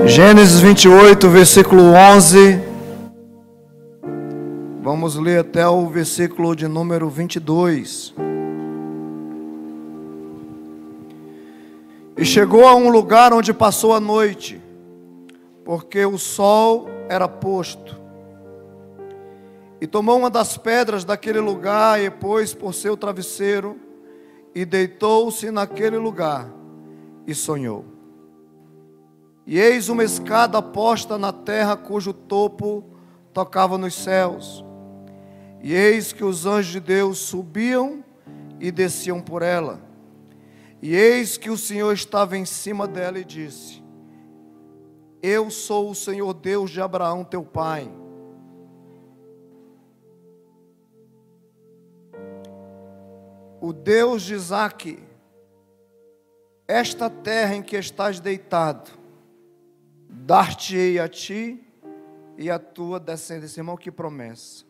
Gênesis 28, versículo 11. Vamos ler até o versículo de número 22. E chegou a um lugar onde passou a noite, porque o sol era posto. E tomou uma das pedras daquele lugar e pôs por seu travesseiro, e deitou-se naquele lugar, e sonhou. E eis uma escada posta na terra, cujo topo tocava nos céus. E eis que os anjos de Deus subiam e desciam por ela. E eis que o Senhor estava em cima dela e disse: Eu sou o Senhor Deus de Abraão teu pai. O Deus de Isaque. Esta terra em que estás deitado, dar-te-ei a ti e a tua descendência. Irmão, que promessa.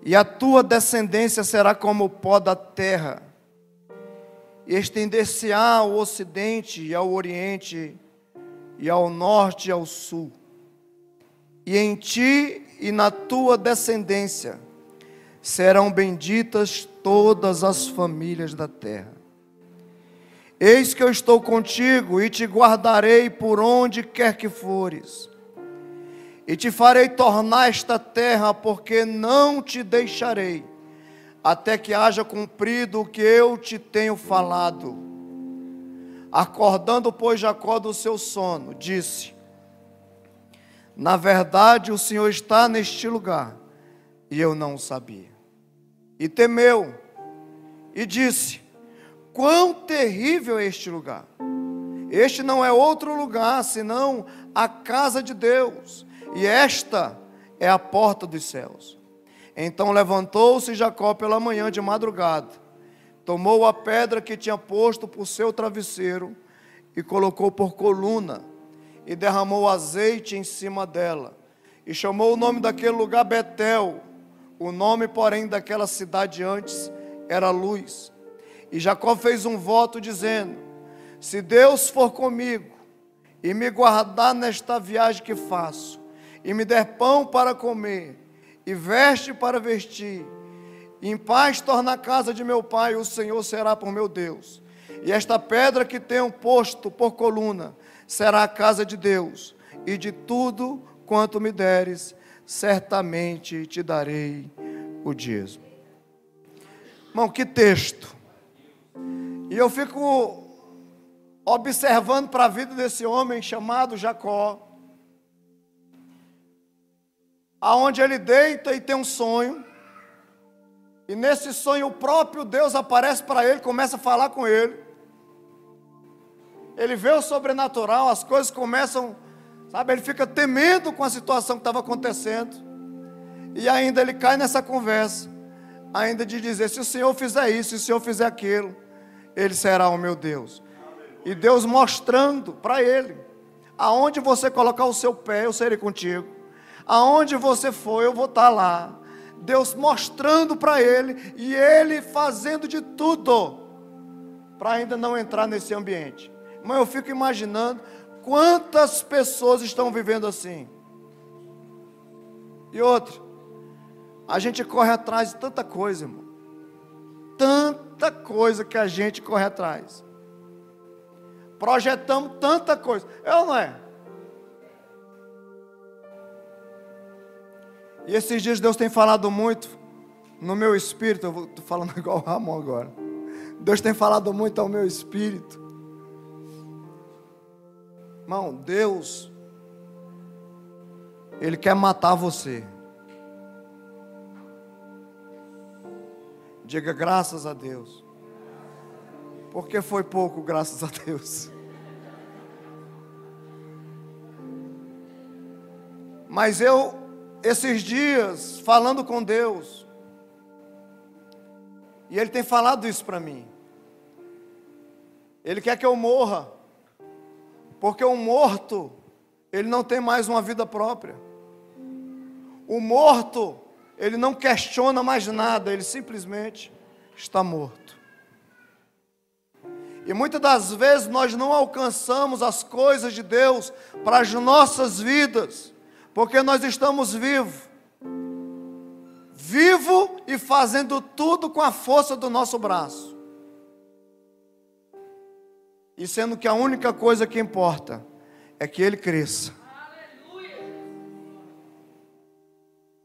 E a tua descendência será como o pó da terra, e estender-se-á ao ocidente e ao oriente, e ao norte e ao sul. E em ti e na tua descendência serão benditas todas as famílias da terra. Eis que eu estou contigo e te guardarei por onde quer que fores. E te farei tornar esta terra, porque não te deixarei, até que haja cumprido o que eu te tenho falado. Acordando, pois, Jacó do seu sono, disse: Na verdade, o Senhor está neste lugar, e eu não o sabia. E temeu, e disse: Quão terrível é este lugar! Este não é outro lugar, senão a casa de Deus, e esta é a porta dos céus. Então levantou-se Jacó pela manhã de madrugada, tomou a pedra que tinha posto por seu travesseiro, e colocou por coluna, e derramou azeite em cima dela, e chamou o nome daquele lugar Betel. O nome, porém, daquela cidade antes era Luz. E Jacó fez um voto dizendo: Se Deus for comigo e me guardar nesta viagem que faço, e me der pão para comer e veste para vestir, e em paz tornar a casa de meu pai, o Senhor será por meu Deus. E esta pedra que tenho posto por coluna será a casa de Deus, e de tudo quanto me deres, certamente te darei o dízimo. Irmão, que texto! E eu fico observando para a vida desse homem chamado Jacó, aonde ele deita e tem um sonho, e nesse sonho o próprio Deus aparece para ele, começa a falar com ele. Ele vê o sobrenatural, as coisas começam, sabe, ele fica temendo com a situação que estava acontecendo, e ainda ele cai nessa conversa, ainda de dizer: se o Senhor fizer isso, se o Senhor fizer aquilo, Ele será o meu Deus. E Deus mostrando para ele: aonde você colocar o seu pé, eu serei contigo. Aonde você for, eu vou estar lá. Deus mostrando para ele, e ele fazendo de tudo para ainda não entrar nesse ambiente. Mas eu fico imaginando quantas pessoas estão vivendo assim. E outra, a gente corre atrás de tanta coisa, irmão. Tanta coisa que a gente corre atrás. Projetamos tanta coisa. É ou não é? E esses dias Deus tem falado muito no meu espírito. Eu estou falando igual o Ramon agora. Deus tem falado muito ao meu espírito. Irmão, Deus, Ele quer matar você. Diga graças a Deus. Porque foi pouco, graças a Deus. Mas eu, esses dias, falando com Deus, e Ele tem falado isso para mim. Ele quer que eu morra, porque o morto, ele não tem mais uma vida própria. O morto, ele não questiona mais nada, ele simplesmente está morto. E muitas das vezes nós não alcançamos as coisas de Deus para as nossas vidas, porque nós estamos vivos e fazendo tudo com a força do nosso braço. E sendo que a única coisa que importa é que Ele cresça.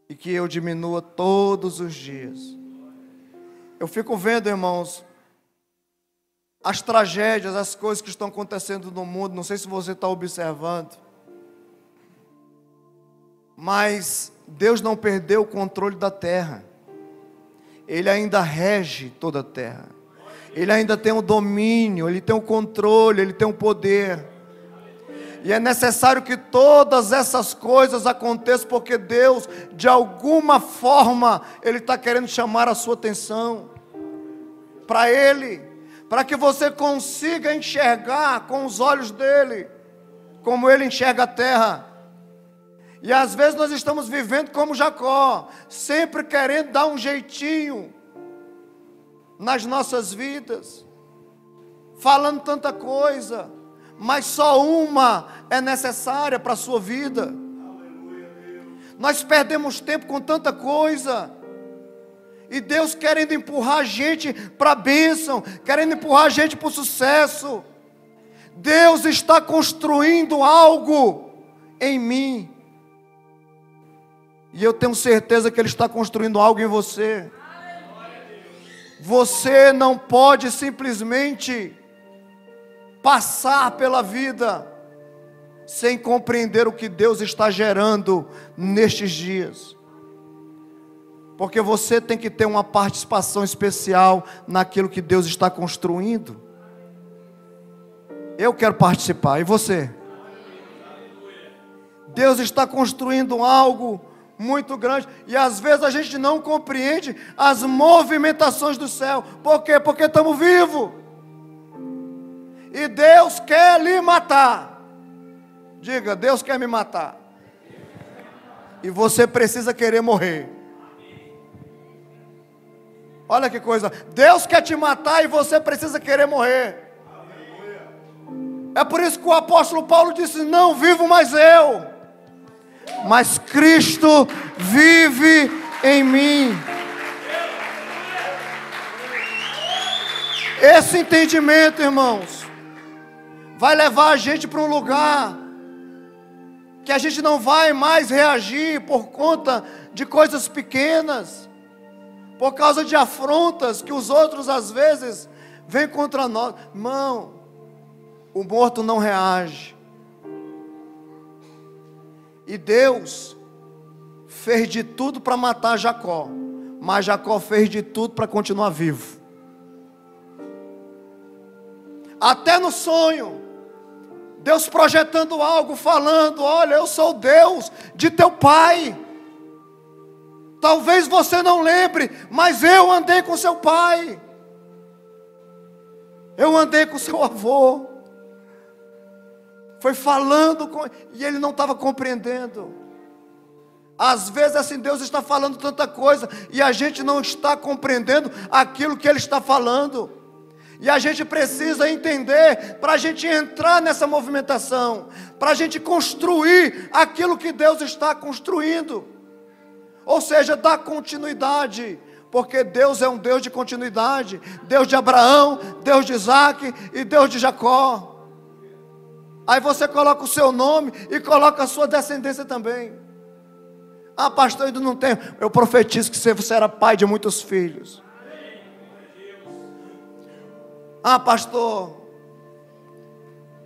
E que eu diminua todos os dias. Eu fico vendo, irmãos, as tragédias, as coisas que estão acontecendo no mundo. Não sei se você está observando, mas Deus não perdeu o controle da terra. Ele ainda rege toda a terra. Ele ainda tem o domínio, Ele tem o controle, Ele tem o poder. E é necessário que todas essas coisas aconteçam, porque Deus, de alguma forma, Ele está querendo chamar a sua atenção para Ele, para que você consiga enxergar com os olhos dEle, como Ele enxerga a terra. E às vezes nós estamos vivendo como Jacó, sempre querendo dar um jeitinho nas nossas vidas, falando tanta coisa, mas só uma é necessária para a sua vida. Nós perdemos tempo com tanta coisa, e Deus querendo empurrar a gente para a bênção, querendo empurrar a gente para o sucesso. Deus está construindo algo em mim, e eu tenho certeza que Ele está construindo algo em você. Você não pode simplesmente passar pela vida sem compreender o que Deus está gerando nestes dias, porque você tem que ter uma participação especial naquilo que Deus está construindo. Eu quero participar, e você? Deus está construindo algo muito grande, e às vezes a gente não compreende as movimentações do céu. Por quê? Porque estamos vivos, e Deus quer lhe matar. Diga: Deus quer me matar, e você precisa querer morrer. Olha que coisa, Deus quer te matar e você precisa querer morrer. É por isso que o apóstolo Paulo disse: não vivo mais eu, mas Cristo vive em mim. Esse entendimento, irmãos, vai levar a gente para um lugar que a gente não vai mais reagir por conta de coisas pequenas, por causa de afrontas que os outros às vezes vêm contra nós. Irmão, o morto não reage. E Deus fez de tudo para matar Jacó, mas Jacó fez de tudo para continuar vivo. Até no sonho, Deus projetando algo, falando: olha, eu sou o Deus de teu pai. Talvez você não lembre, mas eu andei com seu pai, eu andei com seu avô. Foi falando e ele não estava compreendendo. Às vezes assim, Deus está falando tanta coisa e a gente não está compreendendo aquilo que Ele está falando. E a gente precisa entender, para a gente entrar nessa movimentação, para a gente construir aquilo que Deus está construindo. Ou seja, dar continuidade, porque Deus é um Deus de continuidade. Deus de Abraão, Deus de Isaac e Deus de Jacó. Aí você coloca o seu nome e coloca a sua descendência também. Ah, pastor, ainda não tenho. Eu profetizo que você será pai de muitos filhos. Ah, pastor,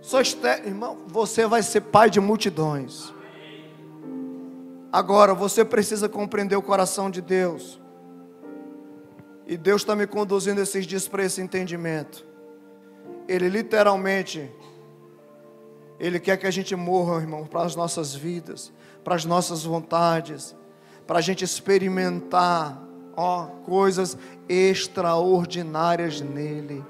sou estéril. Irmão, você vai ser pai de multidões. Agora, você precisa compreender o coração de Deus. E Deus está me conduzindo esses dias para esse entendimento. Ele literalmente, Ele quer que a gente morra, irmão, para as nossas vidas, para as nossas vontades, para a gente experimentar, coisas extraordinárias nele.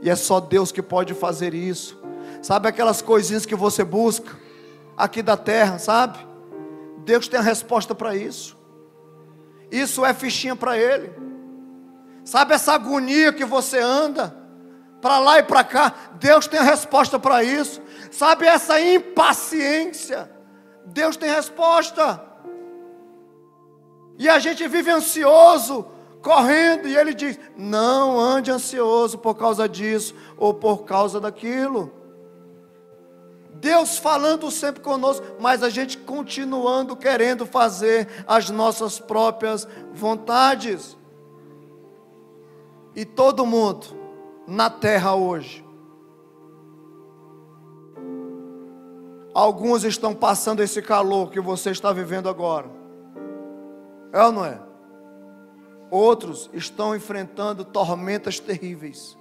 E é só Deus que pode fazer isso. Sabe aquelas coisinhas que você busca aqui da terra, sabe? Deus tem a resposta para isso. Isso é fichinha para Ele. Sabe essa agonia que você anda? para lá e para cá. Deus tem a resposta para isso. Sabe essa impaciência? Deus tem resposta. E a gente vive ansioso, correndo, e Ele diz: não ande ansioso por causa disso ou por causa daquilo. Deus falando sempre conosco, mas a gente continuando querendo fazer as nossas próprias vontades. E todo mundo na terra hoje, alguns estão passando esse calor que você está vivendo agora. É ou não é? Outros estão enfrentando tormentas terríveis.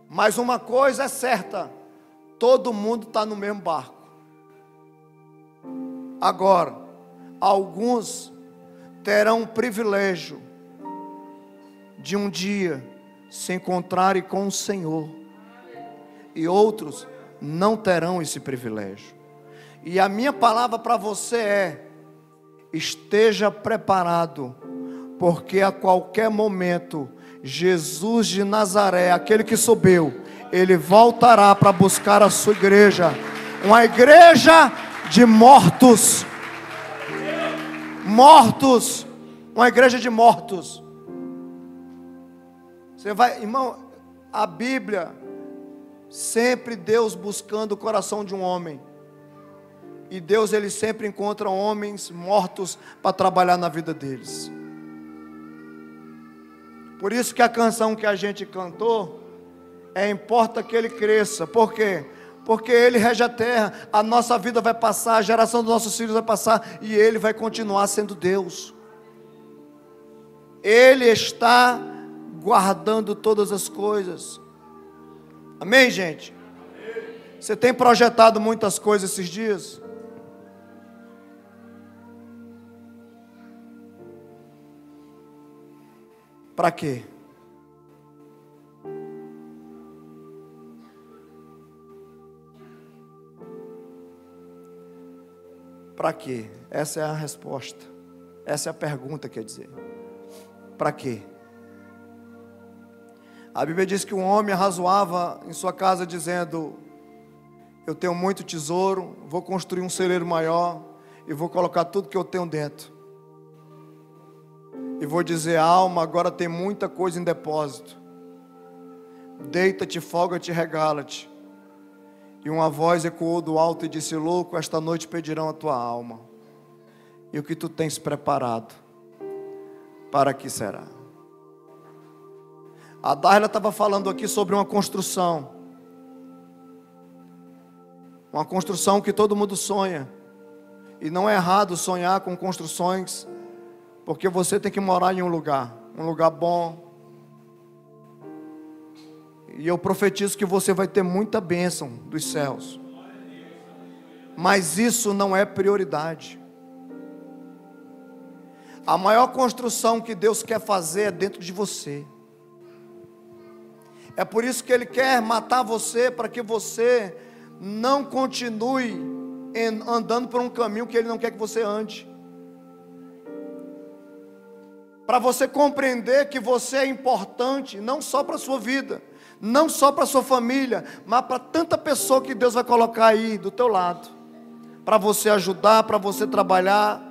Mas uma coisa é certa: todo mundo está no mesmo barco. Agora, alguns terão o privilégio de um dia se encontrarem com o Senhor, e outros não terão esse privilégio. E a minha palavra para você é: esteja preparado, porque a qualquer momento Jesus de Nazaré, aquele que subiu, Ele voltará para buscar a sua igreja, uma igreja de mortos, uma igreja de mortos. Você vai, irmão, a Bíblia, sempre Deus buscando o coração de um homem, e Deus, Ele sempre encontra homens mortos para trabalhar na vida deles. Por isso que a canção que a gente cantou importa que ele cresça. Por quê? Porque Ele rege a terra, a nossa vida vai passar, a geração dos nossos filhos vai passar, e Ele vai continuar sendo Deus. Ele está guardando todas as coisas. Amém, gente? Você tem projetado muitas coisas esses dias? Para quê? Para quê? Essa é a resposta. Essa é a pergunta, quer dizer. Para quê? A Bíblia diz que um homem arrazoava em sua casa dizendo: eu tenho muito tesouro, vou construir um celeiro maior e vou colocar tudo que eu tenho dentro. E vou dizer: alma, agora tem muita coisa em depósito. Deita-te, folga-te, regala-te. E uma voz ecoou do alto e disse: louco, esta noite pedirão a tua alma. E o que tu tens preparado, para que será? A Darla estava falando aqui sobre uma construção. Uma construção que todo mundo sonha. E não é errado sonhar com construções, porque você tem que morar em um lugar bom. E eu profetizo que você vai ter muita bênção dos céus. Mas isso não é prioridade. A maior construção que Deus quer fazer é dentro de você. É por isso que Ele quer matar você, para que você não continue andando por um caminho que Ele não quer que você ande. Para você compreender que você é importante, não só para a sua vida, não só para a sua família, mas para tanta pessoa que Deus vai colocar aí do teu lado, para você ajudar, para você trabalhar.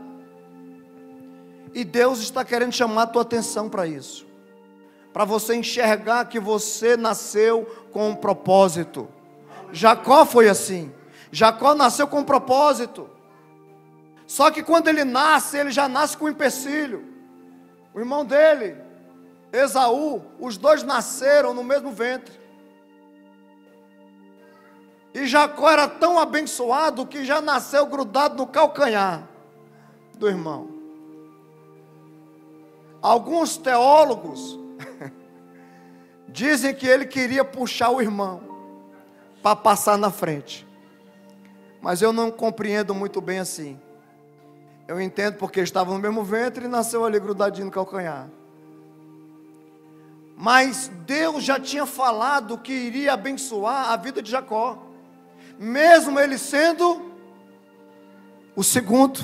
E Deus está querendo chamar a tua atenção para isso, para você enxergar que você nasceu com um propósito. Jacó foi assim. Jacó nasceu com um propósito. Só que quando ele nasce, ele já nasce com um empecilho. O irmão dele, Esaú, os dois nasceram no mesmo ventre. E Jacó era tão abençoado que já nasceu grudado no calcanhar do irmão. Alguns teólogos dizem que ele queria puxar o irmão para passar na frente. Mas eu não compreendo muito bem assim. Eu entendo porque estava no mesmo ventre e nasceu ali grudadinho no calcanhar. Mas Deus já tinha falado que iria abençoar a vida de Jacó, mesmo ele sendo o segundo.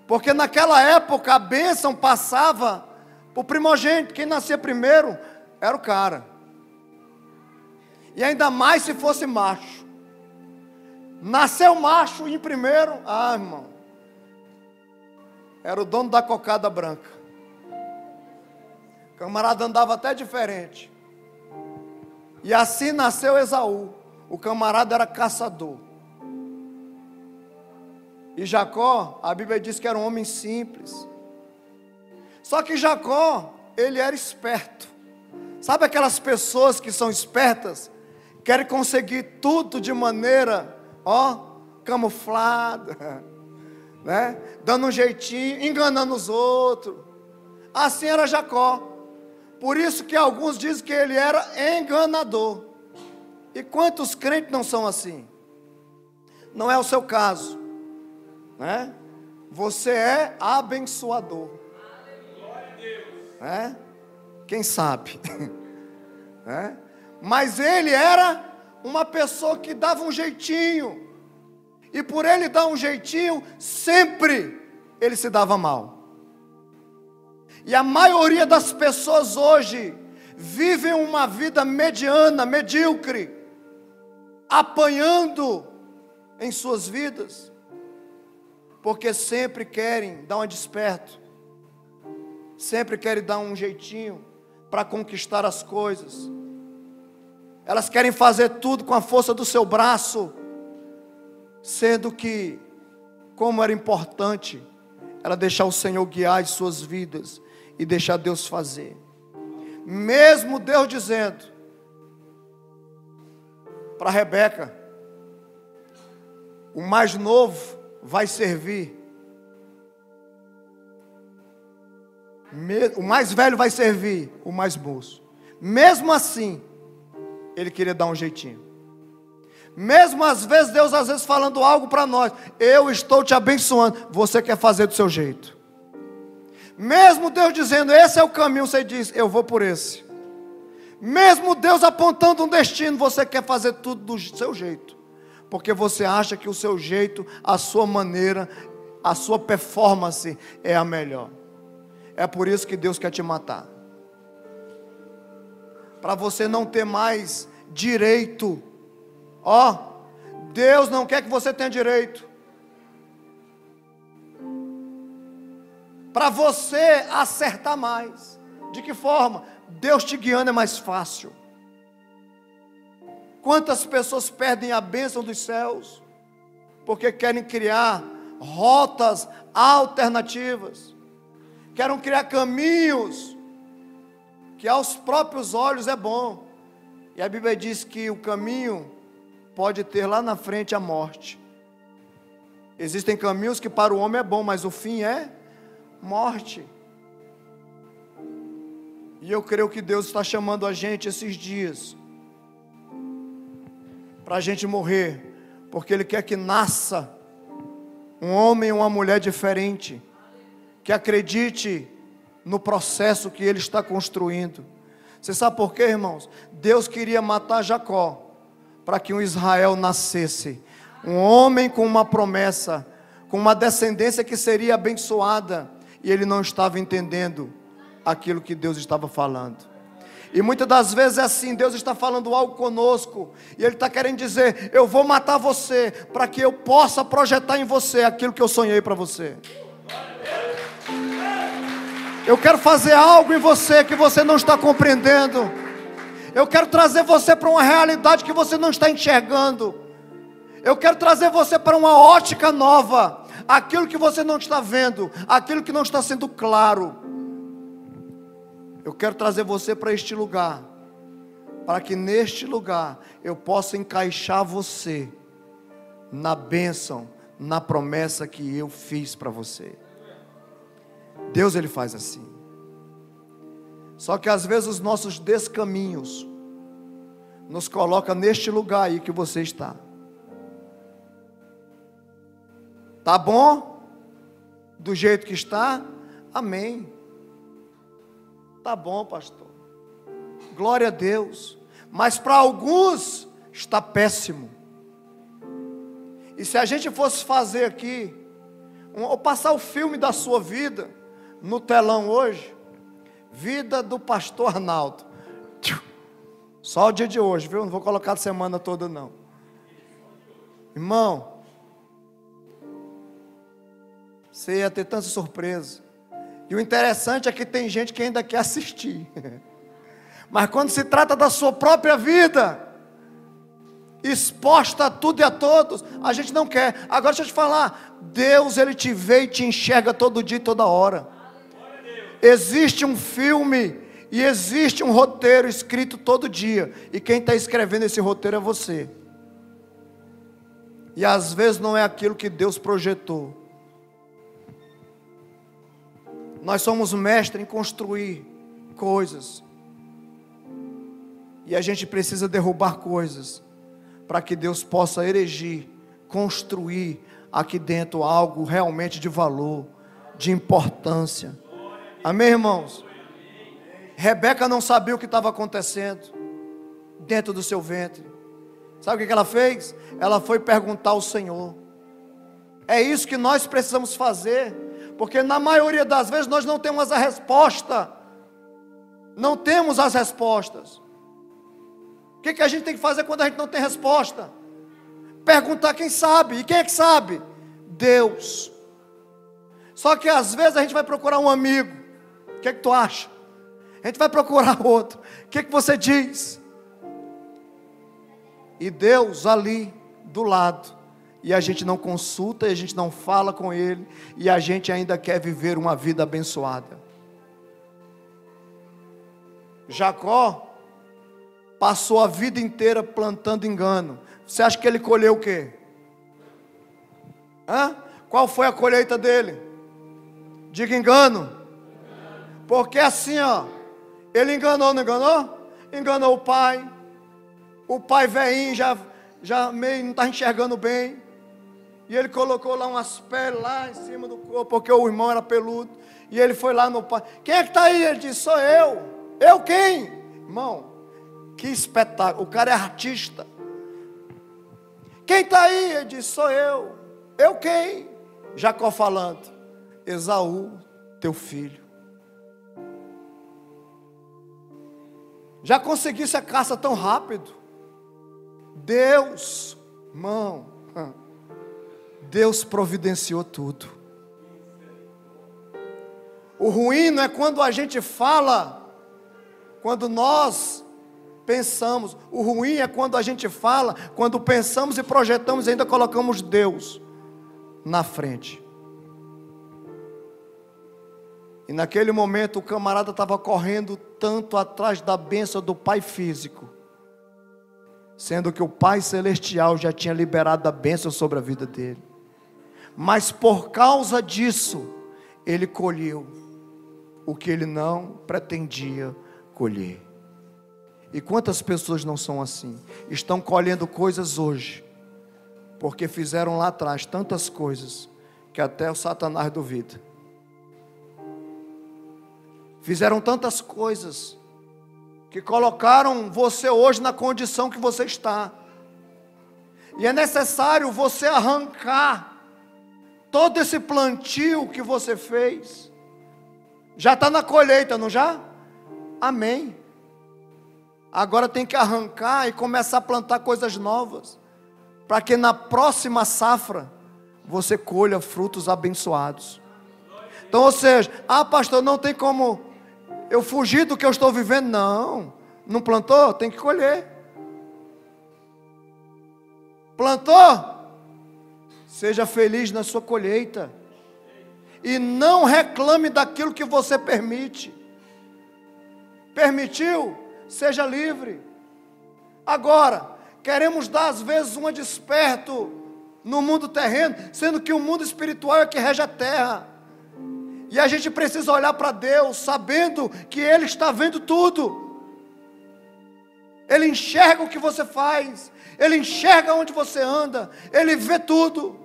Porque naquela época a bênção passava para o primogênito. Quem nascia primeiro era o cara. E ainda mais se fosse macho. Nasceu macho em primeiro, irmão, era o dono da cocada branca. O camarada andava até diferente. E assim nasceu Esaú. O camarada era caçador. E Jacó, a Bíblia diz que era um homem simples. Só que Jacó, ele era esperto. Sabe aquelas pessoas que são espertas? Querem conseguir tudo de maneira, camuflada, né? Dando um jeitinho, enganando os outros. Assim era Jacó. Por isso que alguns dizem que ele era enganador. E quantos crentes não são assim? Não é o seu caso, né? Você é abençoador, né? Quem sabe? Né? Mas ele era uma pessoa que dava um jeitinho. E por ele dar um jeitinho, sempre ele se dava mal. E a maioria das pessoas hoje vivem uma vida mediana, medíocre, apanhando em suas vidas, porque sempre querem dar uma desperto, sempre querem dar um jeitinho para conquistar as coisas. Elas querem fazer tudo com a força do seu braço, sendo que, como era importante, ela deixar o Senhor guiar as suas vidas e deixar Deus fazer. Mesmo Deus dizendo para Rebeca: o mais novo vai servir, o mais velho vai servir o mais moço. Mesmo assim, ele queria dar um jeitinho. Mesmo às vezes, Deus às vezes falando algo para nós: eu estou te abençoando, você quer fazer do seu jeito. Mesmo Deus dizendo: esse é o caminho, você diz: eu vou por esse. Mesmo Deus apontando um destino, você quer fazer tudo do seu jeito, porque você acha que o seu jeito, a sua maneira, a sua performance é a melhor. É por isso que Deus quer te matar, para você não ter mais direito. Deus não quer que você tenha direito. Para você acertar mais. De que forma? Deus te guiando é mais fácil. Quantas pessoas perdem a bênção dos céus porque querem criar rotas alternativas, querem criar caminhos que aos próprios olhos é bom. E a Bíblia diz que o caminho pode ter lá na frente a morte. Existem caminhos que para o homem é bom, mas o fim é morte. E eu creio que Deus está chamando a gente esses dias para a gente morrer, porque Ele quer que nasça um homem e uma mulher diferente, que acredite no processo que Ele está construindo. Você sabe por quê, irmãos? Deus queria matar Jacó para que um Israel nascesse, um homem com uma promessa, com uma descendência que seria abençoada, e ele não estava entendendo aquilo que Deus estava falando. E muitas das vezes é assim: Deus está falando algo conosco, e Ele está querendo dizer: eu vou matar você, para que eu possa projetar em você aquilo que eu sonhei para você. Eu quero fazer algo em você que você não está compreendendo. Eu quero trazer você para uma realidade que você não está enxergando. Eu quero trazer você para uma ótica nova. Aquilo que você não está vendo, aquilo que não está sendo claro. Eu quero trazer você para este lugar, para que neste lugar eu possa encaixar você na bênção, na promessa que eu fiz para você. Deus, Ele faz assim. Só que às vezes os nossos descaminhos nos colocam neste lugar aí que você está. Tá bom? Do jeito que está? Amém. Tá bom, pastor. Glória a Deus. Mas para alguns está péssimo. E se a gente fosse fazer aqui, ou passar o filme da sua vida no telão hoje, vida do pastor Arnaldo. Só o dia de hoje, viu? Não vou colocar a semana toda, não. Irmão, você ia ter tanta surpresa. E o interessante é que tem gente que ainda quer assistir. Mas quando se trata da sua própria vida, exposta a tudo e a todos, a gente não quer. Agora deixa eu te falar, Deus, Ele te vê e te enxerga todo dia e toda hora. Existe um filme e existe um roteiro escrito todo dia, e quem está escrevendo esse roteiro é você. E às vezes não é aquilo que Deus projetou. Nós somos mestres em construir coisas, e a gente precisa derrubar coisas, para que Deus possa erigir, construir aqui dentro algo realmente de valor, de importância. Amém, irmãos? Rebeca não sabia o que estava acontecendo dentro do seu ventre. Sabe o que ela fez? Ela foi perguntar ao Senhor. É isso que nós precisamos fazer, porque na maioria das vezes nós não temos a resposta. Não temos as respostas. O que a gente tem que fazer quando a gente não tem resposta? Perguntar quem sabe. E quem é que sabe? Deus. Só que às vezes a gente vai procurar um amigo. O que tu acha? A gente vai procurar outro. O que você diz? E Deus ali do lado. E a gente não consulta, e a gente não fala com Ele, e a gente ainda quer viver uma vida abençoada. Jacó passou a vida inteira plantando engano. Você acha que ele colheu o quê? Qual foi a colheita dele? Diga engano. Porque assim, ele enganou, não enganou? Enganou o pai. O pai velhinho já meio não está enxergando bem. E ele colocou lá umas peles lá em cima do corpo, porque o irmão era peludo. E ele foi lá no pai. Quem é que está aí? Ele disse, sou eu. Eu quem? Irmão, que espetáculo. O cara é artista. Quem está aí? Ele disse, sou eu. Eu quem? Jacó falando, Esaú, teu filho. Já conseguisse a caça tão rápido? Deus, irmão, Deus providenciou tudo. O ruim não é quando a gente fala, quando nós pensamos. O ruim é quando a gente fala, quando pensamos e projetamos e ainda colocamos Deus na frente. E naquele momento o camarada estava correndo tanto atrás da bênção do pai físico, sendo que o Pai Celestial já tinha liberado a bênção sobre a vida dele. Mas por causa disso, ele colheu o que ele não pretendia colher. E quantas pessoas não são assim? Estão colhendo coisas hoje, porque fizeram lá atrás tantas coisas, que até o Satanás duvida. Fizeram tantas coisas, que colocaram você hoje na condição que você está. E é necessário você arrancar todo esse plantio que você fez. Já está na colheita, não já? Amém. Agora tem que arrancar e começar a plantar coisas novas, para que na próxima safra você colha frutos abençoados. Então, ou seja, pastor, não tem como eu fugir do que eu estou vivendo. Não plantou? Tem que colher. Plantou? Seja feliz na sua colheita. E não reclame daquilo que você permite. Permitiu? Seja livre. Agora, queremos dar às vezes uma de esperto no mundo terreno, sendo que o mundo espiritual é que rege a terra. E a gente precisa olhar para Deus, sabendo que Ele está vendo tudo. Ele enxerga o que você faz, Ele enxerga onde você anda, Ele vê tudo.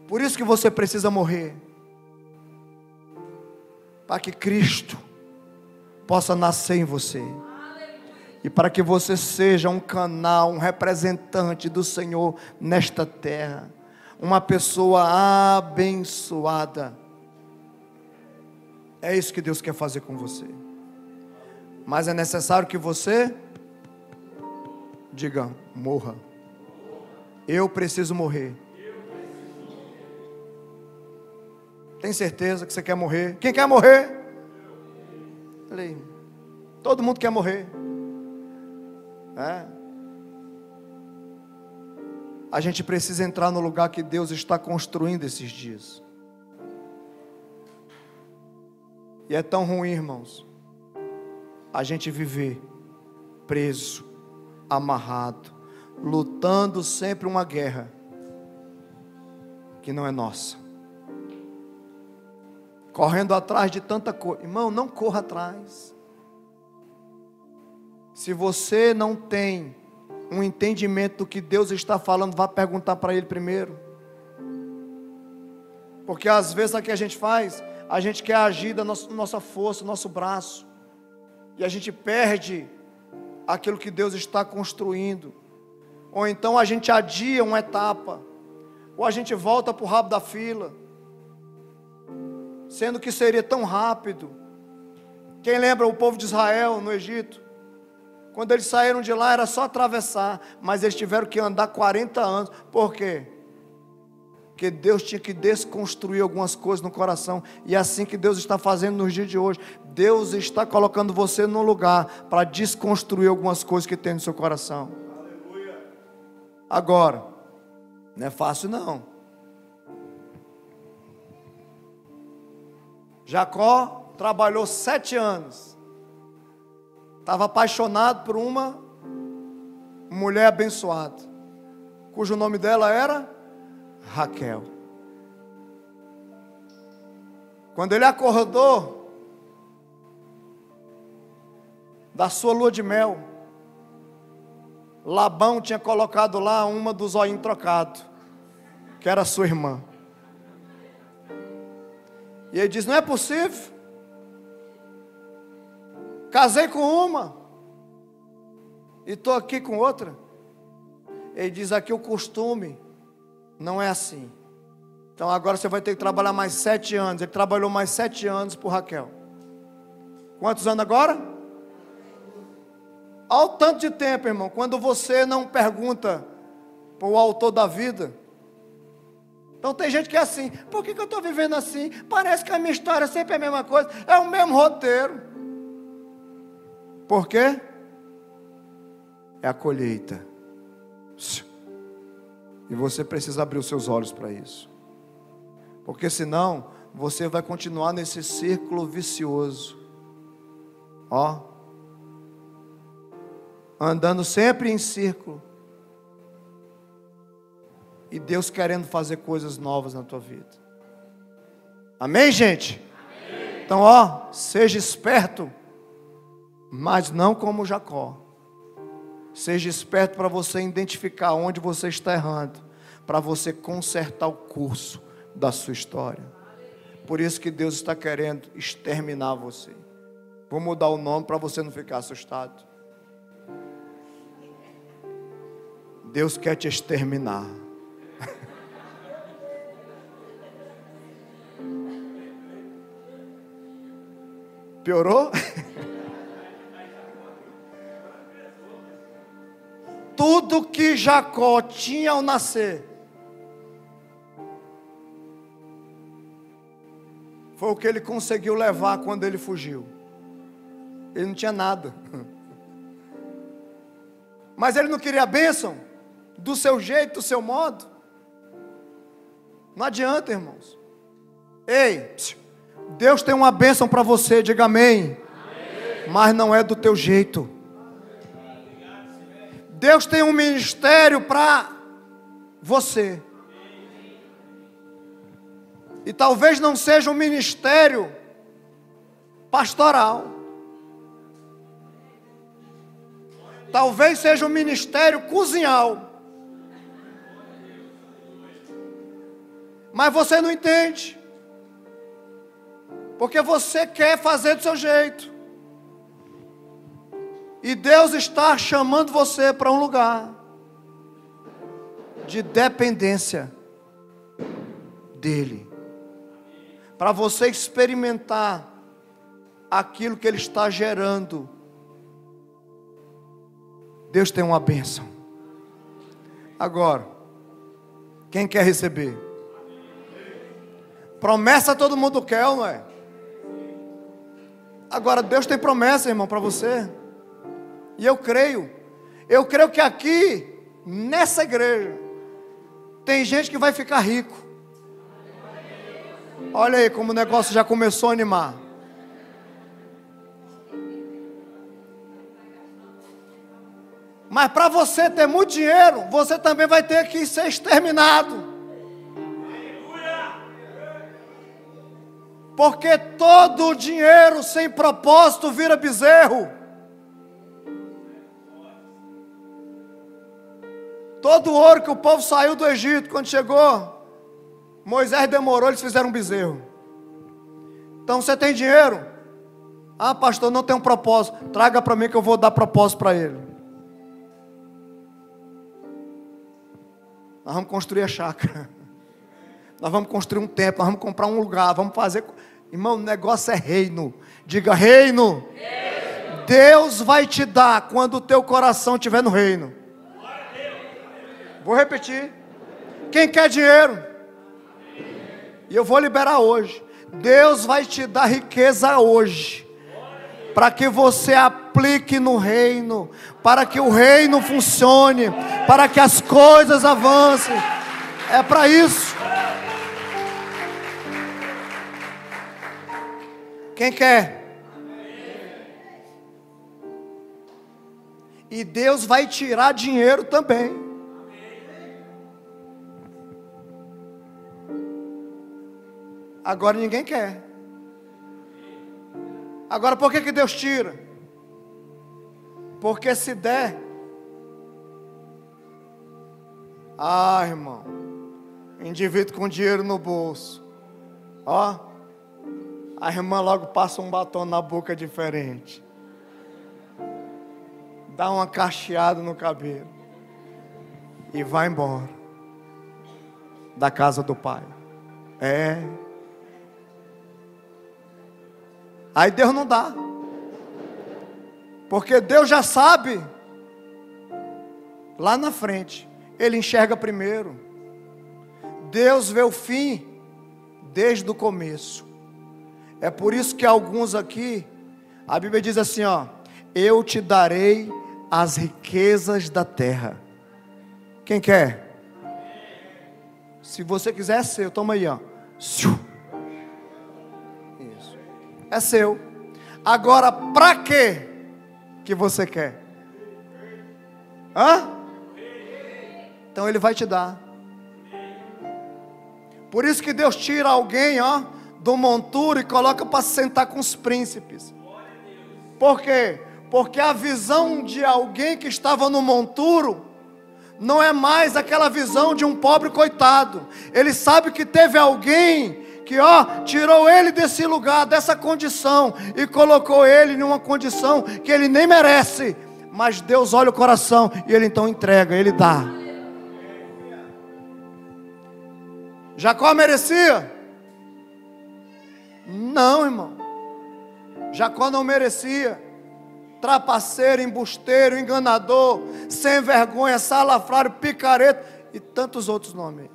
Por isso que você precisa morrer, para que Cristo possa nascer em você, e para que você seja um canal, um representante do Senhor nesta terra, uma pessoa abençoada. É isso que Deus quer fazer com você. Mas é necessário que você diga: morra. Eu preciso morrer. Tem certeza que você quer morrer? Quem quer morrer? Falei, todo mundo quer morrer. A gente precisa entrar no lugar que Deus está construindo esses dias. E é tão ruim, irmãos, a gente viver preso, amarrado, lutando sempre uma guerra que não é nossa, correndo atrás de tanta coisa. Irmão, não corra atrás. Se você não tem um entendimento do que Deus está falando, vá perguntar para Ele primeiro. Porque às vezes o que a gente faz, a gente quer agir da nossa força, nosso braço, e a gente perde aquilo que Deus está construindo. Ou então a gente adia uma etapa, ou a gente volta para o rabo da fila, sendo que seria tão rápido. Quem lembra o povo de Israel no Egito? Quando eles saíram de lá era só atravessar, mas eles tiveram que andar 40 anos. Por quê? Porque Deus tinha que desconstruir algumas coisas no coração. E é assim que Deus está fazendo nos dias de hoje. Deus está colocando você num lugar para desconstruir algumas coisas que tem no seu coração. Aleluia. Agora, não é fácil não. Jacó trabalhou 7 anos. Estava apaixonado por uma mulher abençoada, cujo nome dela era Raquel. Quando ele acordou da sua lua de mel, Labão tinha colocado lá uma dos olhinhos trocados, que era sua irmã. E ele diz: não é possível. Casei com uma e estou aqui com outra. Ele diz: aqui o costume não é assim. Então agora você vai ter que trabalhar mais 7 anos. Ele trabalhou mais 7 anos por Raquel. Quantos anos agora? Olha o tanto de tempo, irmão. Quando você não pergunta para o autor da vida. Então tem gente que é assim: por que eu estou vivendo assim? Parece que a minha história sempre é a mesma coisa, é o mesmo roteiro. Por quê? É a colheita. E você precisa abrir os seus olhos para isso. Porque senão você vai continuar nesse círculo vicioso. Ó. Andando sempre em círculo. E Deus querendo fazer coisas novas na tua vida. Amém, gente? Amém. Então, ó, seja esperto. Mas não como Jacó. Seja esperto para você identificar onde você está errando, para você consertar o curso da sua história. Por isso que Deus está querendo exterminar você. Vou mudar o nome para você não ficar assustado. Deus quer te exterminar. Piorou? Tudo que Jacó tinha ao nascer foi o que ele conseguiu levar quando ele fugiu. Ele não tinha nada. Mas ele não queria a bênção do seu jeito, do seu modo. Não adianta, irmãos. Ei, Deus tem uma bênção para você, diga amém. Amém. Mas não é do teu jeito. Deus tem um ministério para você. E talvez não seja um ministério pastoral. Talvez seja um ministério cozinhal. Mas você não entende. Porque você quer fazer do seu jeito. E Deus está chamando você para um lugar de dependência dEle. Para você experimentar aquilo que Ele está gerando Deus tem uma bênção. Agora, quem quer receber? Promessa todo mundo quer, não é? Agora, Deus tem promessa, irmão, para você. E eu creio que aqui, nessa igreja, tem gente que vai ficar rico. Olha aí como o negócio já começou a animar. Mas para você ter muito dinheiro, você também vai ter que ser exterminado. Porque todo dinheiro sem propósito vira bezerro. Todo o ouro que o povo saiu do Egito, quando chegou, Moisés demorou, eles fizeram um bezerro. Então você tem dinheiro? Ah, pastor, não tem um propósito. Traga para mim que eu vou dar propósito para ele. Nós vamos construir a chácara. Nós vamos construir um templo. Nós vamos comprar um lugar. Vamos fazer. Irmão, o negócio é reino. Diga reino. Reino. Deus vai te dar quando o teu coração estiver no reino. Vou repetir. Quem quer dinheiro? E eu vou liberar hoje. Deus vai te dar riqueza hoje. Para que você aplique no reino, para que o reino funcione, para que as coisas avancem. É para isso. Quem quer? E Deus vai tirar dinheiro também. Agora ninguém quer. Agora por que Deus tira? Porque se der, irmão, indivíduo com dinheiro no bolso, ó, a irmã logo passa um batom na boca diferente, dá uma cacheada no cabelo e vai embora da casa do pai. Aí Deus não dá, porque Deus já sabe lá na frente. Ele enxerga primeiro. Deus vê o fim desde o começo. É por isso que alguns aqui, a Bíblia diz assim, ó: eu te darei as riquezas da terra. Quem quer? Se você quiser, é seu. Toma aí, ó. É seu. Agora, para quê que você quer? Então Ele vai te dar. Por isso que Deus tira alguém, ó, do monturo e coloca para sentar com os príncipes. Por quê? Porque a visão de alguém que estava no monturo não é mais aquela visão de um pobre coitado. Ele sabe que teve alguém que tirou ele desse lugar, dessa condição, e colocou ele em uma condição que ele nem merece. Mas Deus olha o coração e Ele então entrega, Ele dá. Jacó merecia? Não, irmão. Jacó não merecia. Trapaceiro, embusteiro, enganador, sem vergonha, salafrário, picareta e tantos outros nomes.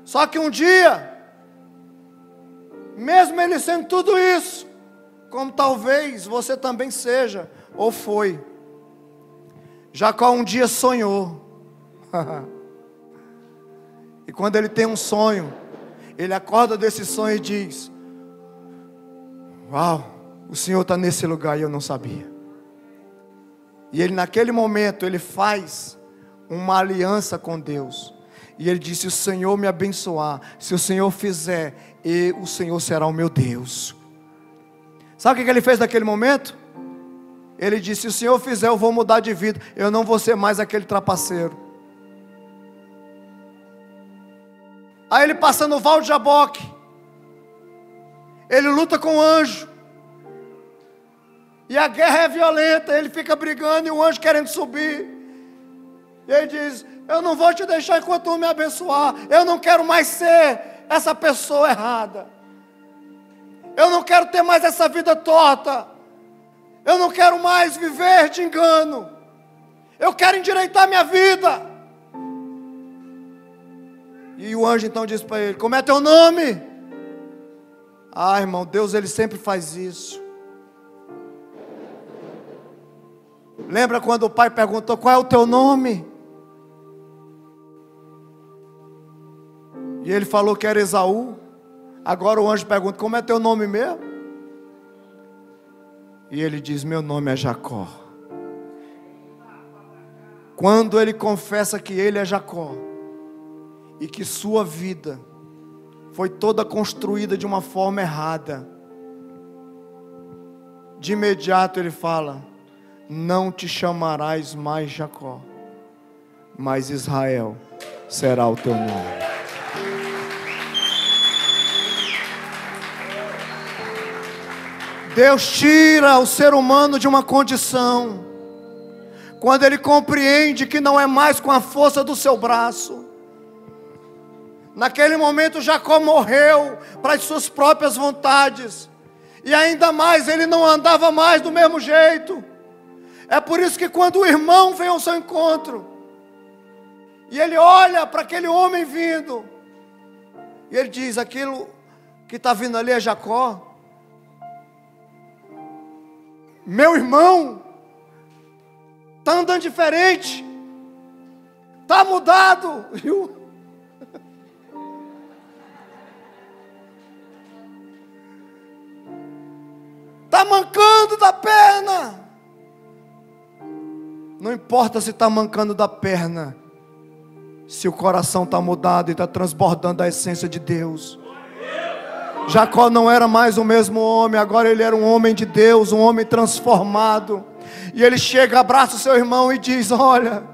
Só que um dia, mesmo ele sendo tudo isso, como talvez você também seja, ou foi, Jacó um dia sonhou. E quando ele tem um sonho, ele acorda desse sonho e diz: uau, o Senhor está nesse lugar e eu não sabia. E ele naquele momento, ele faz uma aliança com Deus. E ele disse: se o Senhor me abençoar, se o Senhor fizer, o Senhor será o meu Deus. Sabe o que ele fez naquele momento? Ele disse: se o Senhor fizer, eu vou mudar de vida. Eu não vou ser mais aquele trapaceiro. Aí ele passa no Val de Jaboque. Ele luta com o anjo. E a guerra é violenta. Ele fica brigando e o anjo querendo subir. E ele diz: eu não vou te deixar enquanto tu me abençoar. Eu não quero mais ser essa pessoa errada. Eu não quero ter mais essa vida torta. Eu não quero mais viver de engano. Eu quero endireitar minha vida. E o anjo então disse para ele: como é teu nome? Ah, irmão, Deus ele sempre faz isso. Lembra quando o pai perguntou: qual é o teu nome? E ele falou que era Esaú. Agora o anjo pergunta: como é teu nome mesmo? E ele diz: meu nome é Jacó. Quando ele confessa que ele é Jacó, e que sua vida foi toda construída de uma forma errada, de imediato ele fala: não te chamarás mais Jacó, mas Israel será o teu nome. Deus tira o ser humano de uma condição quando ele compreende que não é mais com a força do seu braço. Naquele momento Jacó morreu para as suas próprias vontades, e ainda mais ele não andava mais do mesmo jeito. É por isso que quando o irmão vem ao seu encontro, e ele olha para aquele homem vindo, e ele diz: aquilo que está vindo ali é Jacó. Meu irmão está andando diferente, está mudado. Está mancando da perna. Não importa se está mancando da perna, se o coração está mudado e está transbordando a essência de Deus. Jacó não era mais o mesmo homem, agora ele era um homem de Deus, um homem transformado. E ele chega, abraça o seu irmão e diz: olha,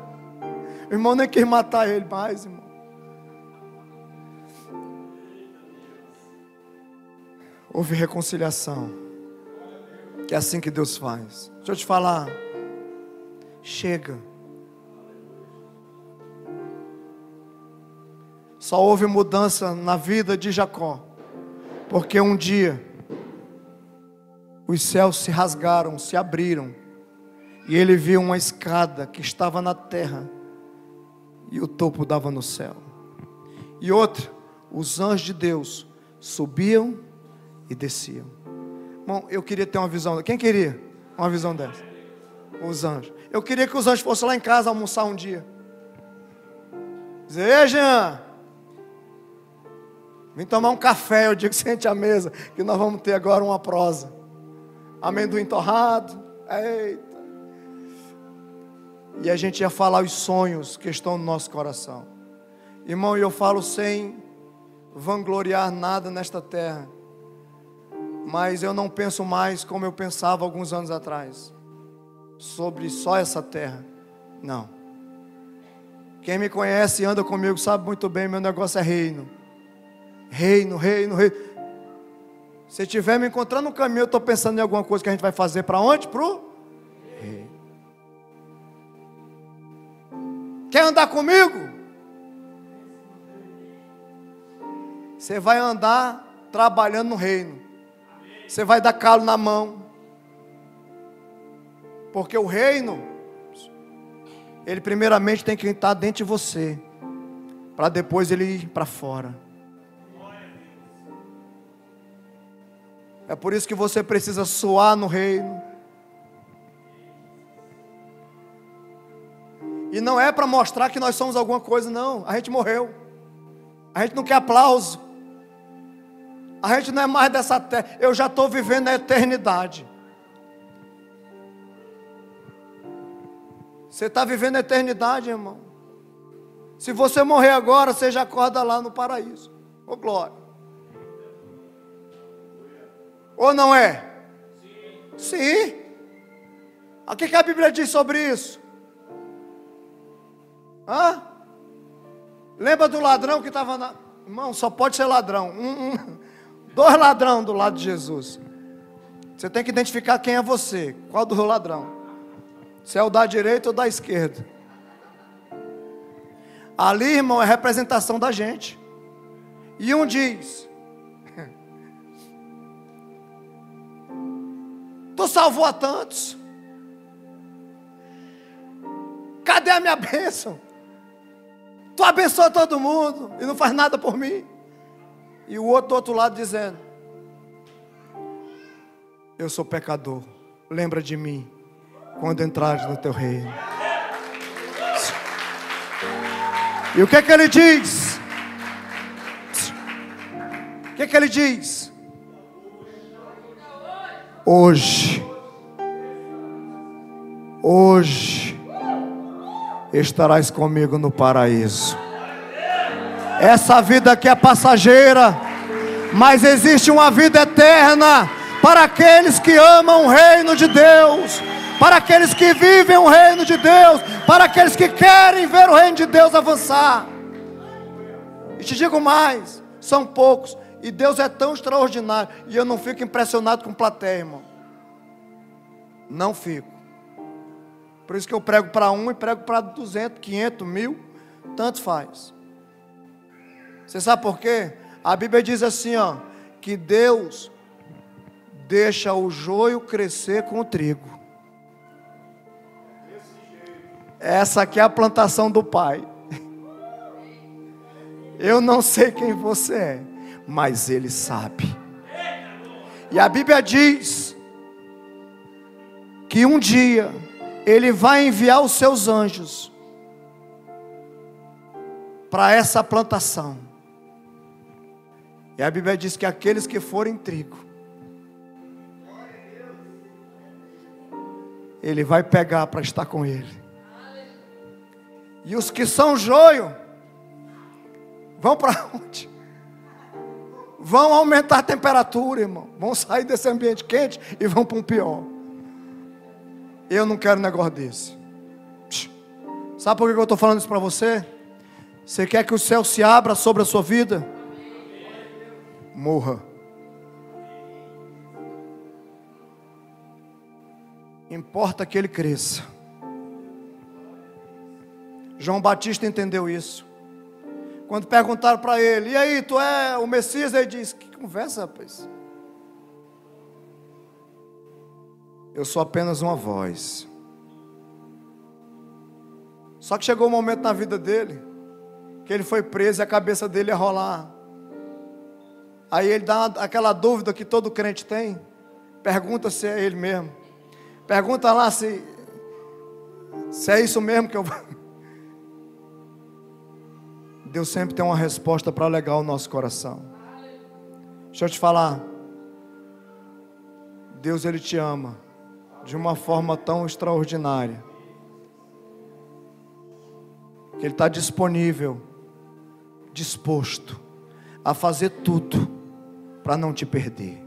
o irmão nem quis matar ele mais, irmão. Houve reconciliação, que é assim que Deus faz. Deixa eu te falar, chega. Só houve mudança na vida de Jacó porque um dia os céus se rasgaram, se abriram, e ele viu uma escada que estava na terra e o topo dava no céu. E outra, os anjos de Deus subiam e desciam. Bom, eu queria ter uma visão. Quem queria uma visão dessa? Os anjos. Eu queria que os anjos fossem lá em casa almoçar um dia. Dizer: ei, Jean, vem tomar um café. Eu digo: sente à mesa, que nós vamos ter agora uma prosa. Amendoim torrado. Eita. E a gente ia falar os sonhos que estão no nosso coração. Irmão, eu falo sem vangloriar nada nesta terra, mas eu não penso mais como eu pensava alguns anos atrás, sobre só essa terra. Não. Quem me conhece e anda comigo sabe muito bem, meu negócio é reino. Reino, reino, reino. Se estiver me encontrando no caminho, eu estou pensando em alguma coisa que a gente vai fazer. Para onde? Para o reino. Quer andar comigo? Você vai andar trabalhando no reino. Você vai dar calo na mão. Porque o reino, ele primeiramente tem que estar dentro de você, para depois ele ir para fora. É por isso que você precisa suar no reino. E não é para mostrar que nós somos alguma coisa, não. A gente morreu. A gente não quer aplauso. A gente não é mais dessa terra. Eu já estou vivendo a eternidade. Você está vivendo a eternidade, irmão. Se você morrer agora, você já acorda lá no paraíso. Ô glória. Ou não é? Sim. Sim. O que a Bíblia diz sobre isso? Hã? Lembra do ladrão que estava na... Irmão, só pode ser ladrão. Dois ladrões do lado de Jesus. Você tem que identificar quem é você. Qual do ladrão? Se é o da direita ou da esquerda. Ali, irmão, é representação da gente. E um diz: tu salvou a tantos. Cadê a minha bênção? Tu abençoa todo mundo e não faz nada por mim. E o outro do outro lado dizendo: eu sou pecador, lembra de mim quando entrares no teu reino. E o que é que ele diz? O que é que ele diz? Hoje estarás comigo no paraíso. Essa vida aqui é passageira, mas existe uma vida eterna para aqueles que amam o reino de Deus, para aqueles que vivem o reino de Deus, para aqueles que querem ver o reino de Deus avançar. E te digo mais, são poucos, e Deus é tão extraordinário, e eu não fico impressionado com plateia, irmão. Não fico. Por isso que eu prego para um e prego para 200, 500, 1000, tanto faz. Você sabe por quê? A Bíblia diz assim, ó, que Deus deixa o joio crescer com o trigo. Essa aqui é a plantação do Pai. Eu não sei quem você é, mas Ele sabe. E a Bíblia diz que um dia Ele vai enviar os seus anjos para essa plantação. E a Bíblia diz que aqueles que forem trigo, Ele vai pegar para estar com Ele. E os que são joio, vão para onde? Vão aumentar a temperatura, irmão. Vão sair desse ambiente quente e vão para um pior. Eu não quero um negócio desse. Sabe por que eu estou falando isso para você? Você quer que o céu se abra sobre a sua vida? Morra. Importa que ele cresça. João Batista entendeu isso. Quando perguntaram para ele: e aí, tu é o Messias? Ele disse: que conversa, rapaz. Eu sou apenas uma voz. Só que chegou um momento na vida dele que ele foi preso e a cabeça dele ia rolar. Aí ele dá aquela dúvida que todo crente tem. Pergunta se é ele mesmo. Pergunta lá se é isso mesmo que eu vou. Deus sempre tem uma resposta para alegar o nosso coração. Deixa eu te falar. Deus, Ele te ama de uma forma tão extraordinária, que Ele está disponível, disposto a fazer tudo para não te perder.